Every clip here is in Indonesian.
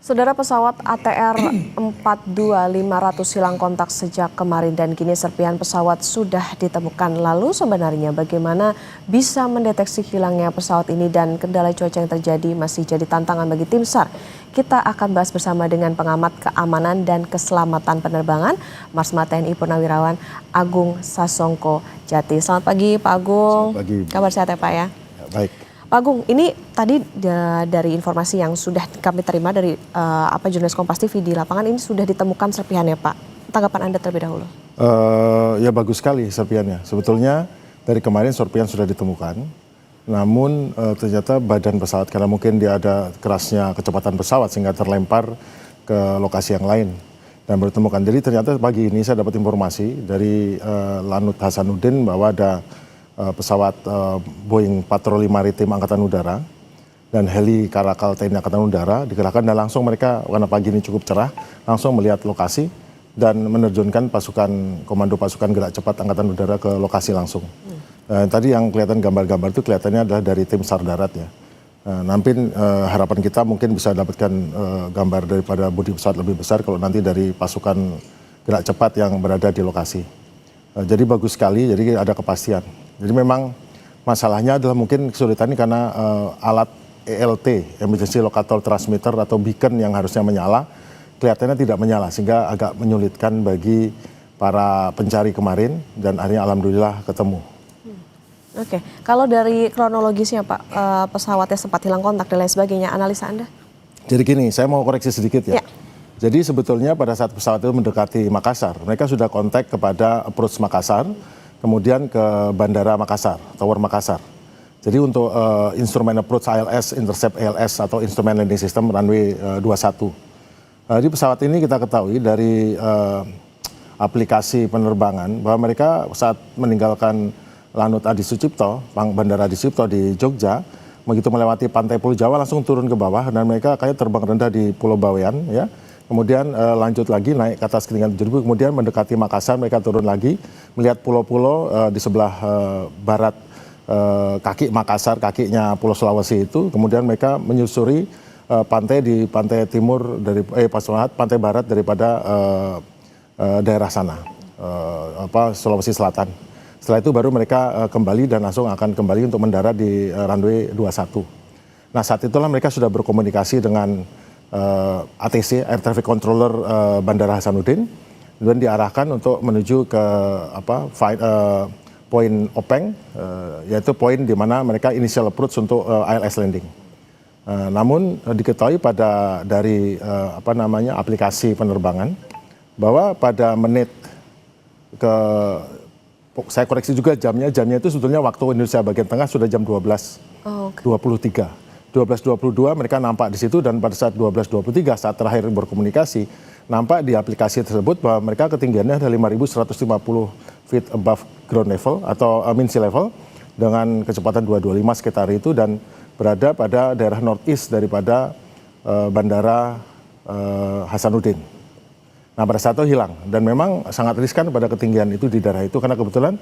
Saudara, pesawat ATR 42500 hilang kontak sejak kemarin dan kini serpihan pesawat sudah ditemukan. Lalu sebenarnya bagaimana bisa mendeteksi hilangnya pesawat ini dan kendala cuaca yang terjadi masih jadi tantangan bagi tim SAR. Kita akan bahas bersama dengan pengamat keamanan dan keselamatan penerbangan, Marsma TNI Purnawirawan Agung Sasongko Jati. Selamat pagi Pak Agung. Selamat pagi. Kabar sehat ya Pak ya? Baik. Pak Agung, ini tadi dari informasi yang sudah kami terima dari jurnalis Kompas TV di lapangan, ini sudah ditemukan serpihannya Pak. Tanggapan Anda terlebih dahulu. Ya bagus sekali serpihannya. Sebetulnya dari kemarin serpihan sudah ditemukan, namun ternyata badan pesawat karena mungkin dia ada kerasnya kecepatan pesawat sehingga terlempar ke lokasi yang lain dan baru ditemukan. Jadi ternyata pagi ini saya dapat informasi dari Lanut Hasanuddin bahwa ada pesawat Boeing Patroli Maritim Angkatan Udara dan heli Karakal TNI Angkatan Udara dikerahkan dan langsung mereka, karena pagi ini cukup cerah, langsung melihat lokasi dan menerjunkan komando pasukan gerak cepat Angkatan Udara ke lokasi langsung. Tadi yang kelihatan gambar-gambar itu kelihatannya adalah dari tim SAR darat ya. Nanti harapan kita mungkin bisa dapatkan gambar daripada bodi pesawat lebih besar kalau nanti dari pasukan gerak cepat yang berada di lokasi. Jadi bagus sekali, jadi ada kepastian. Jadi memang masalahnya adalah mungkin kesulitan ini karena alat ELT, Emergency Locator Transmitter atau beacon yang harusnya menyala, kelihatannya tidak menyala sehingga agak menyulitkan bagi para pencari kemarin dan akhirnya alhamdulillah ketemu. Oke, kalau dari kronologisnya Pak, pesawatnya sempat hilang kontak dan lain sebagainya, analisa Anda? Jadi gini, saya mau koreksi sedikit ya. Ya. Jadi sebetulnya pada saat pesawat itu mendekati Makassar, mereka sudah kontak kepada approach Makassar, kemudian ke Bandara Makassar, Tower Makassar. Jadi untuk instrumen approach ILS, intercept ILS atau instrumen landing system runway 21. Di pesawat ini kita ketahui dari aplikasi penerbangan bahwa mereka saat meninggalkan Lanut Adi Sucipto, Bandara Adi Sucipto di Jogja, begitu melewati pantai Pulau Jawa langsung turun ke bawah dan mereka kayak terbang rendah di Pulau Bawean ya. Kemudian lanjut lagi naik ke atas ketinggian 7.000, kemudian mendekati Makassar mereka turun lagi melihat pulau-pulau di sebelah barat kaki Makassar, kakinya Pulau Sulawesi itu. Kemudian mereka menyusuri pantai di pantai timur dari pantai barat daripada daerah sana, Sulawesi Selatan. Setelah itu baru mereka kembali dan langsung akan kembali untuk mendarat di runway 21. Nah saat itulah mereka sudah berkomunikasi dengan ATC, Air Traffic Controller Bandara Hasanuddin, dan diarahkan untuk menuju ke poin Openg, yaitu poin di mana mereka initial approach untuk ILS landing. Namun diketahui dari aplikasi penerbangan bahwa pada menit saya koreksi juga jamnya itu sebetulnya waktu Indonesia bagian tengah sudah jam 12.23. 12.22 mereka nampak di situ dan pada saat 12.23 saat terakhir berkomunikasi nampak di aplikasi tersebut bahwa mereka ketinggiannya ada 5.150 feet above ground level atau mean sea level dengan kecepatan 225 sekitar itu dan berada pada daerah northeast daripada Bandara Hasanuddin. Nah pada saat itu hilang dan memang sangat riskan pada ketinggian itu di daerah itu karena kebetulan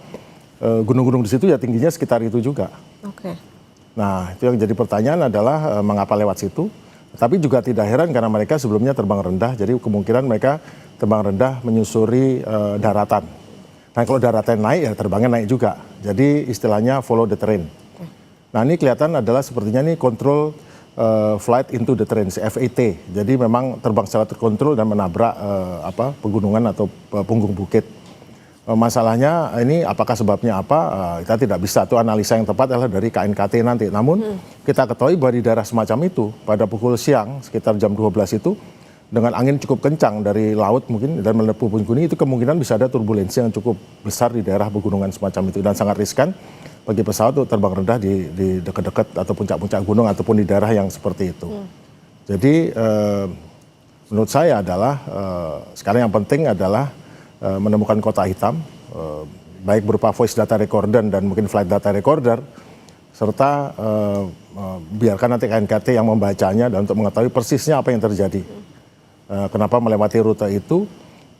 gunung-gunung di situ ya tingginya sekitar itu juga. Oke. Nah itu yang jadi pertanyaan adalah mengapa lewat situ. Tapi juga tidak heran karena mereka sebelumnya terbang rendah, jadi kemungkinan mereka terbang rendah menyusuri daratan. Nah kalau daratan naik ya terbangnya naik juga. Jadi istilahnya follow the terrain. Nah ini kelihatan adalah sepertinya ini control flight into the terrain, FAT. Jadi memang terbang secara terkontrol dan menabrak pegunungan atau punggung bukit. Masalahnya ini apakah sebabnya apa, kita tidak bisa, itu analisa yang tepat adalah dari KNKT nanti. Namun kita ketahui bahwa di daerah semacam itu pada pukul siang sekitar jam 12 itu dengan angin cukup kencang dari laut mungkin dan melepuh puing gunung itu kemungkinan bisa ada turbulensi yang cukup besar di daerah pegunungan semacam itu dan sangat riskan bagi pesawat untuk terbang rendah di dekat-dekat atau puncak-puncak gunung ataupun di daerah yang seperti itu. Jadi menurut saya adalah sekarang yang penting adalah menemukan kotak hitam, baik berupa voice data recorder dan mungkin flight data recorder, serta biarkan nanti KNKT yang membacanya dan untuk mengetahui persisnya apa yang terjadi. Kenapa melewati rute itu,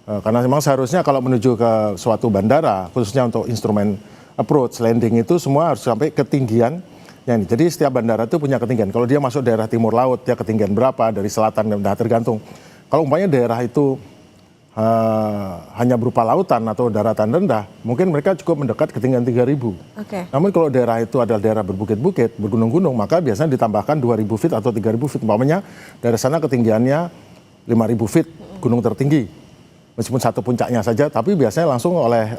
karena memang seharusnya kalau menuju ke suatu bandara, khususnya untuk instrumen approach landing itu semua harus sampai ketinggian Ya, ini. Jadi setiap bandara itu punya ketinggian. Kalau dia masuk daerah timur laut, dia ketinggian berapa, dari selatan, nah tergantung. Kalau umpamanya daerah itu hanya berupa lautan atau daratan rendah, mungkin mereka cukup mendekat ketinggian 3.000. Oke. Namun kalau daerah itu adalah daerah berbukit-bukit, bergunung-gunung, maka biasanya ditambahkan 2.000 feet atau 3.000 feet. Umpamanya dari sana ketinggiannya 5.000 feet, gunung tertinggi. Meskipun satu puncaknya saja, tapi biasanya langsung oleh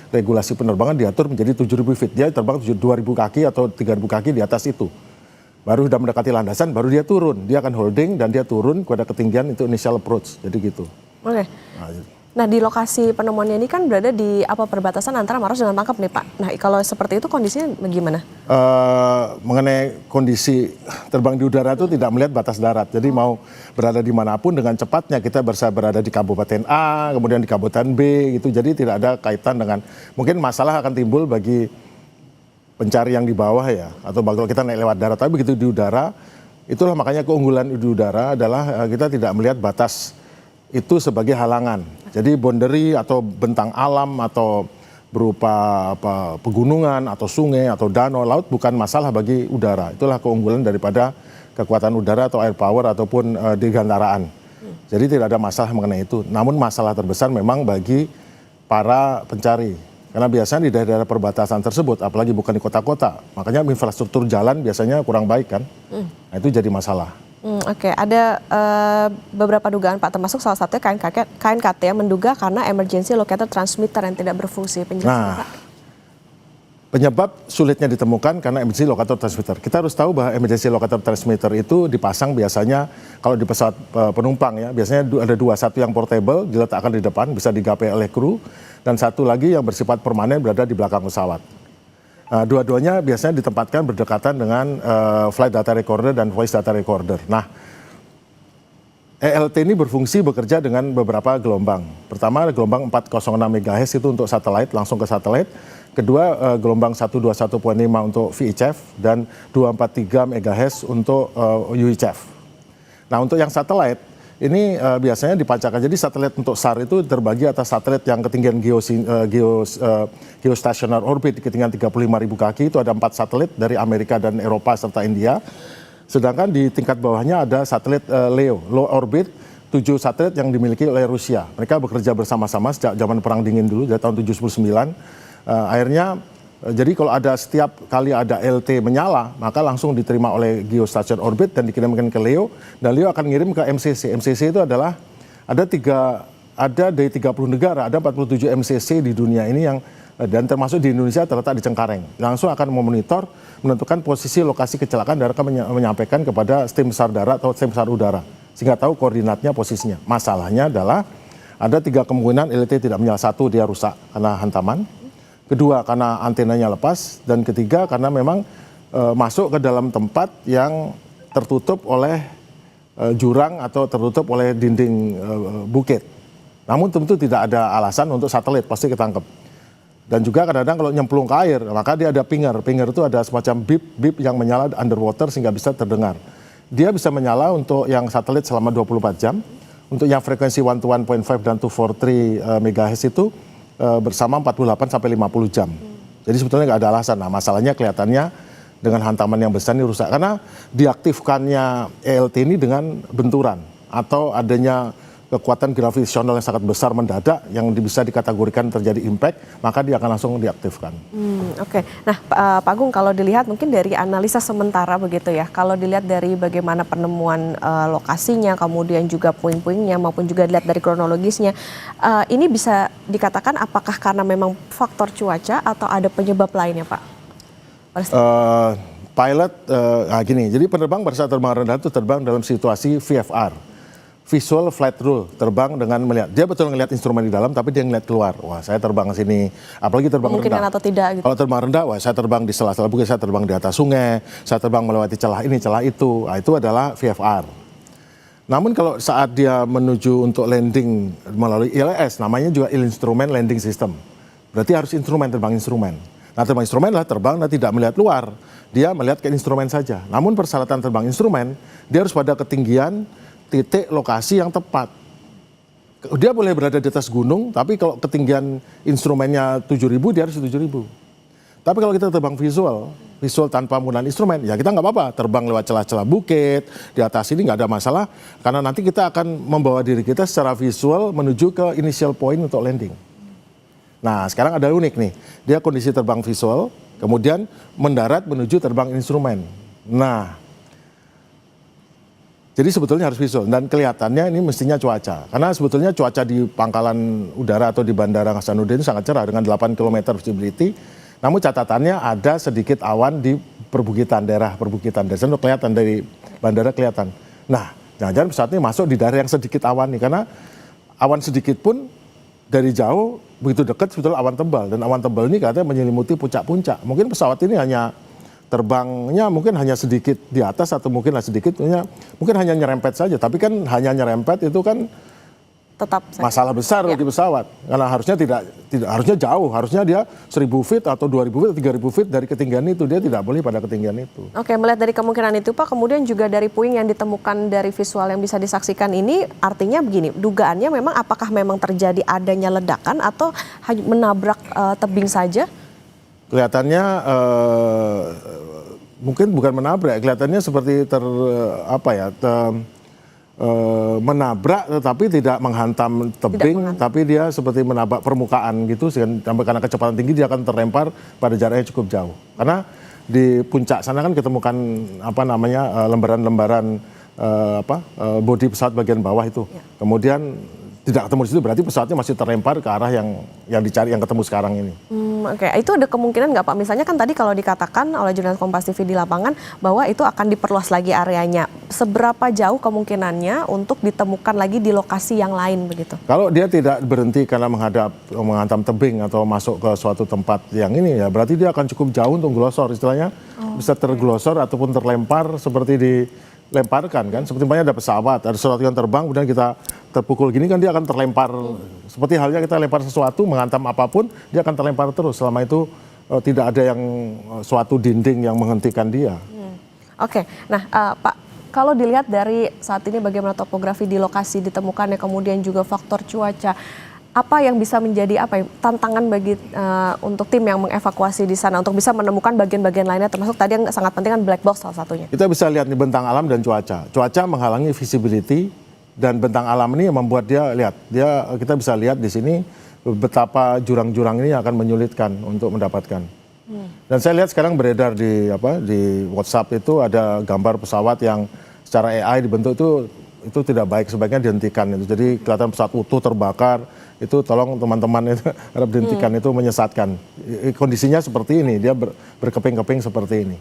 regulasi penerbangan diatur menjadi 7.000 feet. Dia terbang 2.000 kaki atau 3.000 kaki di atas itu. Baru sudah mendekati landasan, baru dia turun. Dia akan holding dan dia turun pada ketinggian itu initial approach. Jadi gitu. Oke. Nah, di lokasi penemuannya ini kan berada di perbatasan antara Maros dengan Tangkap nih Pak. Nah, kalau seperti itu kondisinya bagaimana? Mengenai kondisi terbang di udara itu tidak melihat batas darat. Jadi mau berada dimanapun dengan cepatnya kita bisa berada di Kabupaten A, kemudian di Kabupaten B gitu. Jadi tidak ada kaitan dengan, mungkin masalah akan timbul bagi pencari yang di bawah ya, atau kalau kita naik lewat darat. Tapi begitu di udara, itulah makanya keunggulan di udara adalah kita tidak melihat batas itu sebagai halangan. Jadi boundary atau bentang alam atau berupa pegunungan atau sungai atau danau laut bukan masalah bagi udara. Itulah keunggulan daripada kekuatan udara atau air power ataupun dirgantaraan. Jadi tidak ada masalah mengenai itu. Namun masalah terbesar memang bagi para pencari. Karena biasanya di daerah-daerah perbatasan tersebut, apalagi bukan di kota-kota, makanya infrastruktur jalan biasanya kurang baik kan. Nah, itu jadi masalah. Oke, ada beberapa dugaan Pak, termasuk salah satunya KNKT yang menduga karena emergency locator transmitter yang tidak berfungsi. Penjelasannya Pak? Penyebab sulitnya ditemukan karena emergency locator transmitter. Kita harus tahu bahwa emergency locator transmitter itu dipasang biasanya kalau di pesawat penumpang ya, biasanya ada dua, satu yang portable diletakkan di depan bisa digapai oleh kru, dan satu lagi yang bersifat permanen berada di belakang pesawat. Dua-duanya biasanya ditempatkan berdekatan dengan flight data recorder dan voice data recorder. Nah, ELT ini berfungsi bekerja dengan beberapa gelombang. Pertama gelombang 406 MHz itu untuk satelit, langsung ke satelit. Kedua gelombang 121.5 untuk VHF dan 243 MHz untuk UHF. Nah, untuk yang satelit ini biasanya dipancarkan. Jadi satelit untuk SAR itu terbagi atas satelit yang ketinggian geostationary orbit, ketinggian 35.000 kaki, itu ada 4 satelit dari Amerika dan Eropa serta India. Sedangkan di tingkat bawahnya ada satelit LEO, low orbit, 7 satelit yang dimiliki oleh Rusia. Mereka bekerja bersama-sama sejak zaman Perang Dingin dulu, dari tahun 79. Akhirnya, jadi kalau ada setiap kali ada LT menyala, maka langsung diterima oleh geostationary orbit dan dikirimkan ke LEO, dan LEO akan ngirim ke MCC. MCC itu adalah ada dari 30 negara, ada 47 MCC di dunia ini yang dan termasuk di Indonesia terletak di Cengkareng. Langsung akan memonitor, menentukan posisi lokasi kecelakaan dan akan menyampaikan kepada tim SAR darat atau tim SAR udara, sehingga tahu koordinatnya, posisinya. Masalahnya adalah ada 3 kemungkinan LT tidak menyala. Satu, dia rusak karena hantaman. Kedua, karena antenanya lepas. Dan ketiga, karena memang masuk ke dalam tempat yang tertutup oleh jurang atau tertutup oleh dinding bukit. Namun tentu tidak ada alasan untuk satelit, pasti ketangkep. Dan juga kadang-kadang kalau nyemplung ke air, maka dia ada pinger. Pinger itu ada semacam bip yang menyala underwater sehingga bisa terdengar. Dia bisa menyala untuk yang satelit selama 24 jam. Untuk yang frekuensi 121.5 dan 243 MHz itu bersama 48 sampai 50 jam. Jadi sebetulnya nggak ada alasan. Nah, masalahnya kelihatannya dengan hantaman yang besar ini rusak karena diaktifkannya ELT ini dengan benturan atau adanya kekuatan gravitasional yang sangat besar mendadak yang bisa dikategorikan terjadi impact, maka dia akan langsung diaktifkan. Oke. Nah, Pak Agung, kalau dilihat mungkin dari analisa sementara begitu ya, kalau dilihat dari bagaimana penemuan lokasinya, kemudian juga puing-puingnya maupun juga dilihat dari kronologisnya, ini bisa dikatakan apakah karena memang faktor cuaca atau ada penyebab lainnya, Pak? Pilot, gini, jadi penerbang pada saat terbang rendah itu terbang dalam situasi VFR. Visual flight rule, terbang dengan melihat. Dia betul ngelihat instrumen di dalam, tapi dia ngelihat keluar. Wah, saya terbang ke sini. Apalagi terbang kemungkinan rendah. Atau tidak gitu. Kalau terbang rendah, wah saya terbang di sela-sela bukit, saya terbang di atas sungai, saya terbang melewati celah ini, celah itu. Nah, itu adalah VFR. Namun kalau saat dia menuju untuk landing melalui ILS, namanya juga instrument landing system. Berarti harus terbang instrumen. Nah, terbang instrumen adalah terbang dan tidak melihat luar. Dia melihat ke instrumen saja. Namun persyaratan terbang instrumen, dia harus pada ketinggian titik lokasi yang tepat. Dia boleh berada di atas gunung, tapi kalau ketinggian instrumennya 7.000, dia harus 7.000. Tapi kalau kita terbang visual, visual tanpa menggunakan instrumen, ya kita nggak apa-apa terbang lewat celah-celah bukit di atas ini nggak ada masalah karena nanti kita akan membawa diri kita secara visual menuju ke initial point untuk landing. Nah sekarang ada unik nih, dia kondisi terbang visual, kemudian mendarat menuju terbang instrumen. Nah jadi sebetulnya harus visual dan kelihatannya ini mestinya cuaca. Karena sebetulnya cuaca di pangkalan udara atau di Bandara Hasanuddin sangat cerah dengan 8 km visibility. Namun catatannya ada sedikit awan di perbukitan, daerah perbukitan. Dari sana kelihatan dari bandara kelihatan. Nah, jangan-jangan pesawat ini masuk di daerah yang sedikit awan nih. Karena awan sedikit pun dari jauh begitu dekat sebetulnya awan tebal. Dan awan tebal ini katanya menyelimuti puncak-puncak. Mungkin pesawat ini hanya terbangnya mungkin hanya sedikit di atas atau mungkin sedikit, mungkin hanya nyerempet saja. Tapi kan hanya nyerempet itu kan Tetap masalah besar bagi pesawat. Karena harusnya tidak harusnya jauh, harusnya dia 1.000 feet atau 2.000 feet, 3.000 feet dari ketinggian itu, dia tidak boleh pada ketinggian itu. Oke, melihat dari kemungkinan itu Pak, kemudian juga dari puing yang ditemukan dari visual yang bisa disaksikan ini, artinya begini, dugaannya memang apakah memang terjadi adanya ledakan atau hanya menabrak tebing saja? Kelihatannya mungkin bukan menabrak, kelihatannya seperti menabrak tetapi tidak menghantam tebing, tapi dia seperti menabrak permukaan gitu, sampai karena kecepatan tinggi dia akan terlempar pada jarak yang cukup jauh. Karena di puncak sana kan ketemukan lembaran-lembaran bodi pesawat bagian bawah itu. Ya. Kemudian tidak ketemu di situ, berarti pesawatnya masih terlempar ke arah yang dicari, yang ketemu sekarang ini. Oke, itu ada kemungkinan nggak Pak? Misalnya kan tadi kalau dikatakan oleh jurnalis Kompas TV di lapangan bahwa itu akan diperluas lagi areanya. Seberapa jauh kemungkinannya untuk ditemukan lagi di lokasi yang lain begitu? Kalau dia tidak berhenti karena menghantam tebing atau masuk ke suatu tempat yang ini ya, berarti dia akan cukup jauh untuk glosor, istilahnya bisa terglosor ataupun terlempar seperti dilemparkan kan. Seperti ada pesawat, ada sesuatu yang terbang, kemudian kita terpukul gini kan dia akan terlempar. Seperti halnya kita lempar sesuatu, menghantam apapun, dia akan terlempar terus. Selama itu tidak ada suatu dinding yang menghentikan dia. Oke, nah Pak, kalau dilihat dari saat ini bagaimana topografi di lokasi ditemukannya, kemudian juga faktor cuaca, apa yang bisa menjadi tantangan bagi untuk tim yang mengevakuasi di sana untuk bisa menemukan bagian-bagian lainnya, termasuk tadi yang sangat penting kan black box salah satunya. Kita bisa lihat nih bentang alam dan cuaca. Cuaca menghalangi visibility dan bentang alam ini yang membuat kita bisa lihat di sini betapa jurang-jurang ini akan menyulitkan untuk mendapatkan. Dan saya lihat sekarang beredar di WhatsApp itu ada gambar pesawat yang secara AI dibentuk itu tidak baik, sebaiknya dihentikan itu. Jadi kelihatan pesawat utuh terbakar, itu tolong teman-teman itu harap dihentikan, itu menyesatkan. Kondisinya seperti ini, dia berkeping-keping seperti ini.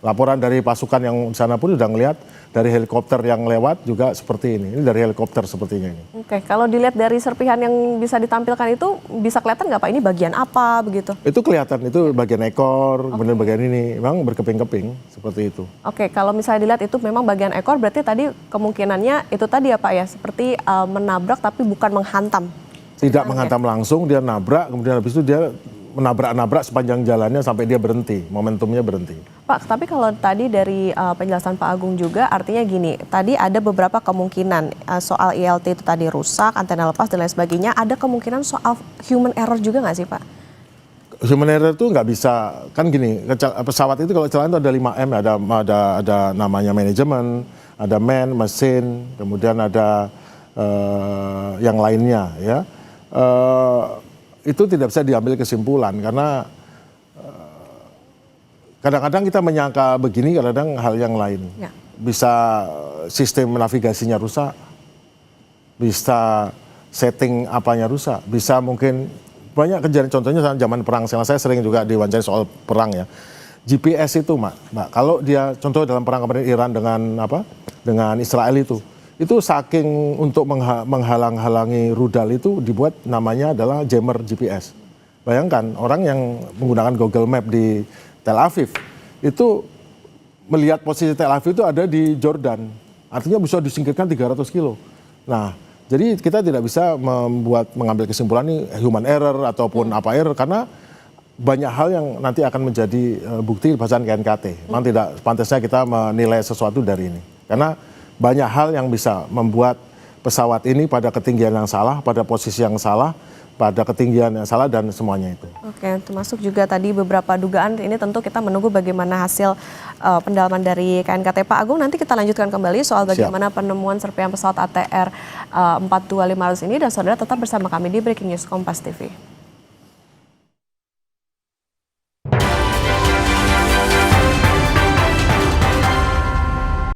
Laporan dari pasukan yang di sana pun sudah ngelihat, dari helikopter yang lewat juga seperti ini. Ini dari helikopter sepertinya ini. Oke, kalau dilihat dari serpihan yang bisa ditampilkan itu bisa kelihatan nggak Pak ini bagian apa begitu? Itu kelihatan, itu bagian ekor, kemudian bagian ini memang berkeping-keping seperti itu. Oke, kalau misalnya dilihat itu memang bagian ekor, berarti tadi kemungkinannya itu tadi ya Pak ya, seperti menabrak tapi bukan menghantam. Tidak menghantam langsung, dia nabrak, kemudian habis itu dia menabrak-nabrak sepanjang jalannya sampai dia berhenti, momentumnya berhenti. Pak, tapi kalau tadi dari penjelasan Pak Agung juga artinya gini, tadi ada beberapa kemungkinan soal ILT itu tadi rusak, antena lepas dan lain sebagainya, ada kemungkinan soal human error juga nggak sih Pak? Human error itu nggak bisa, kan gini, pesawat itu kalau kecelakaan itu ada 5M, ada namanya manajemen, ada man, mesin, kemudian ada yang lainnya ya. Itu tidak bisa diambil kesimpulan karena kadang-kadang kita menyangka begini, kadang-kadang hal yang lain. Ya. Bisa sistem navigasinya rusak, bisa setting apanya rusak, bisa mungkin banyak kejadian, contohnya zaman perang, saya sering juga diwawancara soal perang ya. GPS itu Mbak, kalau dia contoh dalam perang kemarin Iran dengan Israel itu saking untuk menghalang-halangi rudal itu dibuat namanya adalah jammer GPS. Bayangkan orang yang menggunakan Google Map di Tel Aviv itu melihat posisi Tel Aviv itu ada di Jordan. Artinya bisa disingkirkan 300 kilo. Nah, jadi kita tidak bisa mengambil kesimpulan ini human error ataupun apa error karena banyak hal yang nanti akan menjadi bukti berdasarkan KNKT. Memang tidak pantasnya kita menilai sesuatu dari ini. Karena banyak hal yang bisa membuat pesawat ini pada ketinggian yang salah, pada posisi yang salah, pada ketinggian yang salah dan semuanya itu. Oke, termasuk juga tadi beberapa dugaan, ini tentu kita menunggu bagaimana hasil pendalaman dari KNKT. Pak Agung, nanti kita lanjutkan kembali soal bagaimana penemuan serpihan pesawat ATR 42500 ini, dan saudara tetap bersama kami di Breaking News Kompas TV.